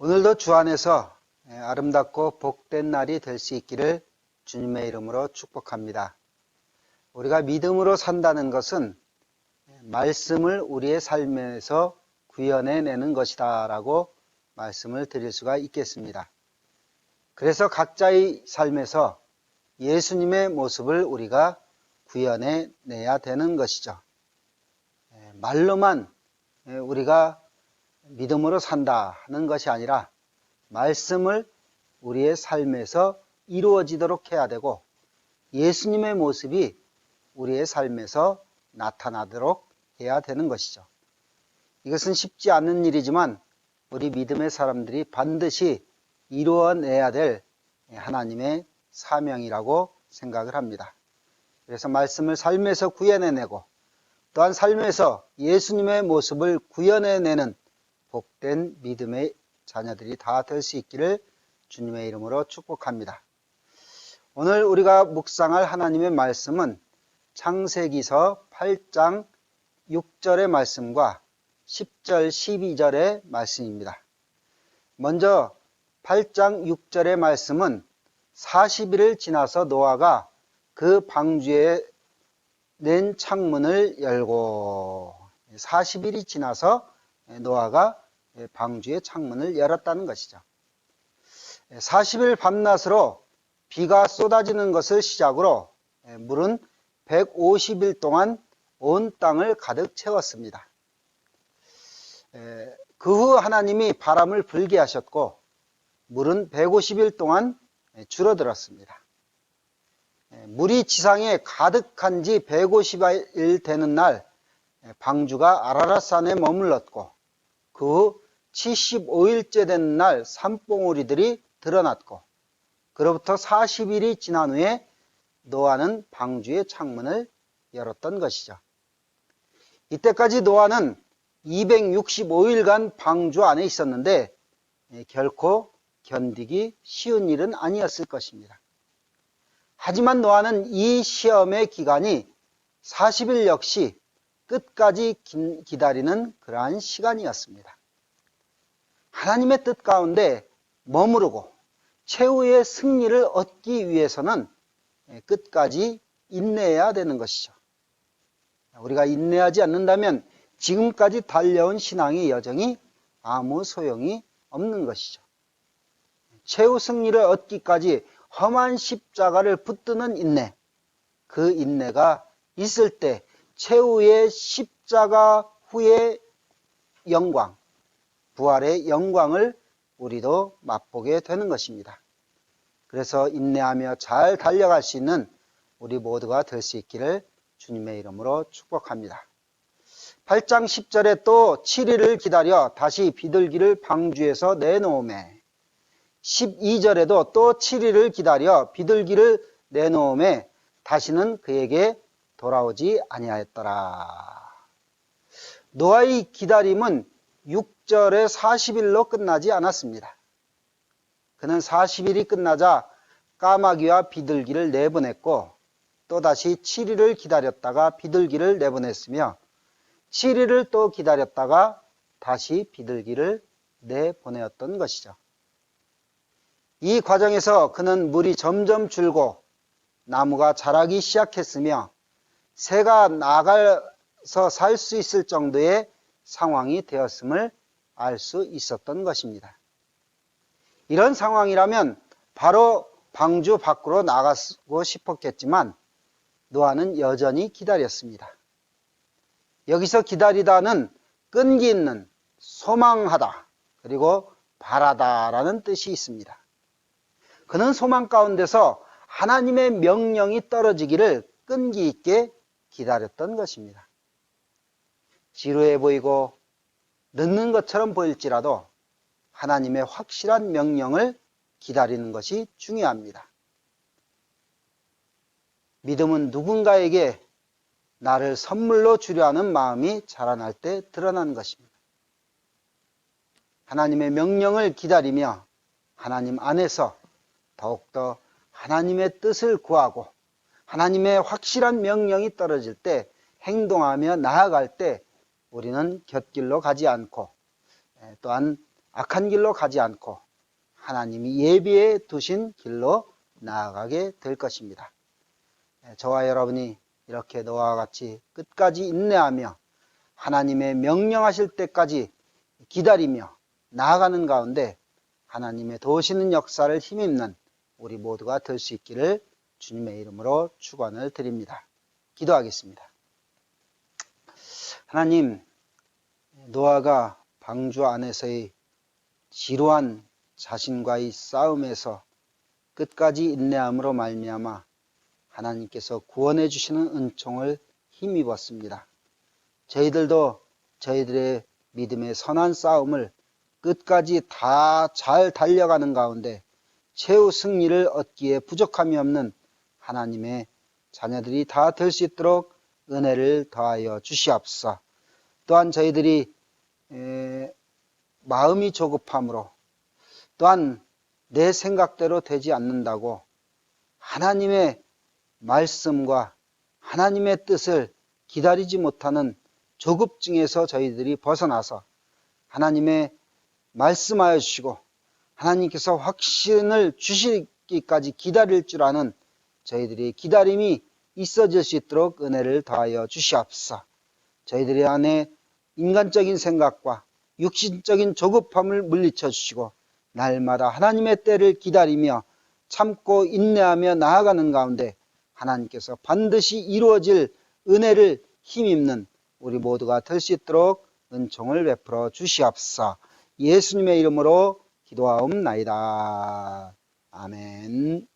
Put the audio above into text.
오늘도 주 안에서 아름답고 복된 날이 될 수 있기를 주님의 이름으로 축복합니다. 우리가 믿음으로 산다는 것은 말씀을 우리의 삶에서 구현해내는 것이다 라고 말씀을 드릴 수가 있겠습니다. 그래서 각자의 삶에서 예수님의 모습을 우리가 구현해내야 되는 것이죠. 말로만 우리가 믿음으로 산다 하는 것이 아니라 말씀을 우리의 삶에서 이루어지도록 해야 되고 예수님의 모습이 우리의 삶에서 나타나도록 해야 되는 것이죠. 이것은 쉽지 않은 일이지만 우리 믿음의 사람들이 반드시 이루어내야 될 하나님의 사명이라고 생각을 합니다. 그래서 말씀을 삶에서 구현해내고 또한 삶에서 예수님의 모습을 구현해내는 복된 믿음의 자녀들이 다 될 수 있기를 주님의 이름으로 축복합니다. 오늘 우리가 묵상할 하나님의 말씀은 창세기서 8장 6절의 말씀과 10절, 12절의 말씀입니다. 먼저 8장 6절의 말씀은 40일을 지나서 노아가 그 방주에 낸 창문을 열고 40일이 지나서 노아가 방주의 창문을 열었다는 것이죠. 40일 밤낮으로 비가 쏟아지는 것을 시작으로 물은 150일 동안 온 땅을 가득 채웠습니다. 그 후 하나님이 바람을 불게 하셨고 물은 150일 동안 줄어들었습니다. 물이 지상에 가득한 지 150일 되는 날 방주가 아라랏산에 머물렀고 그 후 75일째 되는 날 산봉우리들이 드러났고 그로부터 40일이 지난 후에 노아는 방주의 창문을 열었던 것이죠. 이때까지 노아는 265일간 방주 안에 있었는데 결코 견디기 쉬운 일은 아니었을 것입니다. 하지만 노아는 이 시험의 기간이 40일 역시 끝까지 기다리는 그러한 시간이었습니다. 하나님의 뜻 가운데 머무르고 최후의 승리를 얻기 위해서는 끝까지 인내해야 되는 것이죠. 우리가 인내하지 않는다면 지금까지 달려온 신앙의 여정이 아무 소용이 없는 것이죠. 최후 승리를 얻기까지 험한 십자가를 붙드는 인내, 그 인내가 있을 때 최후의 십자가 후의 영광, 부활의 영광을 우리도 맛보게 되는 것입니다. 그래서 인내하며 잘 달려갈 수 있는 우리 모두가 될 수 있기를 주님의 이름으로 축복합니다. 8장 10절에 또 7일을 기다려 다시 비둘기를 방주에서 내놓으매 12절에도 또 7일을 기다려 비둘기를 내놓으매 다시는 그에게 돌아오지 아니하였더라. 노아의 기다림은 6절에 40일로 끝나지 않았습니다. 그는 40일이 끝나자 까마귀와 비둘기를 내보냈고 또다시 7일을 기다렸다가 비둘기를 내보냈으며 7일을 또 기다렸다가 다시 비둘기를 내보내었던 것이죠. 이 과정에서 그는 물이 점점 줄고 나무가 자라기 시작했으며 새가 나가서 살 수 있을 정도의 상황이 되었음을 알 수 있었던 것입니다. 이런 상황이라면 바로 방주 밖으로 나가고 싶었겠지만 노아는 여전히 기다렸습니다. 여기서 기다리다는 끈기 있는, 소망하다, 그리고 바라다라는 뜻이 있습니다. 그는 소망 가운데서 하나님의 명령이 떨어지기를 끈기 있게 기다렸던 것입니다. 지루해 보이고 늦는 것처럼 보일지라도 하나님의 확실한 명령을 기다리는 것이 중요합니다. 믿음은 누군가에게 나를 선물로 주려 하는 마음이 자라날 때 드러나는 것입니다. 하나님의 명령을 기다리며 하나님 안에서 더욱더 하나님의 뜻을 구하고 하나님의 확실한 명령이 떨어질 때 행동하며 나아갈 때 우리는 곁길로 가지 않고 또한 악한 길로 가지 않고 하나님이 예비해 두신 길로 나아가게 될 것입니다. 저와 여러분이 이렇게 노아와 같이 끝까지 인내하며 하나님의 명령하실 때까지 기다리며 나아가는 가운데 하나님의 도우시는 역사를 힘입는 우리 모두가 될 수 있기를 주님의 이름으로 축원을 드립니다. 기도하겠습니다. 하나님, 노아가 방주 안에서의 지루한 자신과의 싸움에서 끝까지 인내함으로 말미암아 하나님께서 구원해 주시는 은총을 힘입었습니다. 저희들도 저희들의 믿음의 선한 싸움을 끝까지 다 잘 달려가는 가운데 최후 승리를 얻기에 부족함이 없는 하나님의 자녀들이 다 될 수 있도록 은혜를 더하여 주시옵소서. 또한 저희들이 마음이 조급함으로 또한 내 생각대로 되지 않는다고 하나님의 말씀과 하나님의 뜻을 기다리지 못하는 조급증에서 저희들이 벗어나서 하나님의 말씀하여 주시고 하나님께서 확신을 주시기까지 기다릴 줄 아는 저희들의 기다림이 있어질 수 있도록 은혜를 더하여 주시옵소서. 저희들의 안에 인간적인 생각과 육신적인 조급함을 물리쳐 주시고 날마다 하나님의 때를 기다리며 참고 인내하며 나아가는 가운데 하나님께서 반드시 이루어질 은혜를 힘입는 우리 모두가 될 수 있도록 은총을 베풀어 주시옵소서. 예수님의 이름으로 기도하옵나이다. 아멘.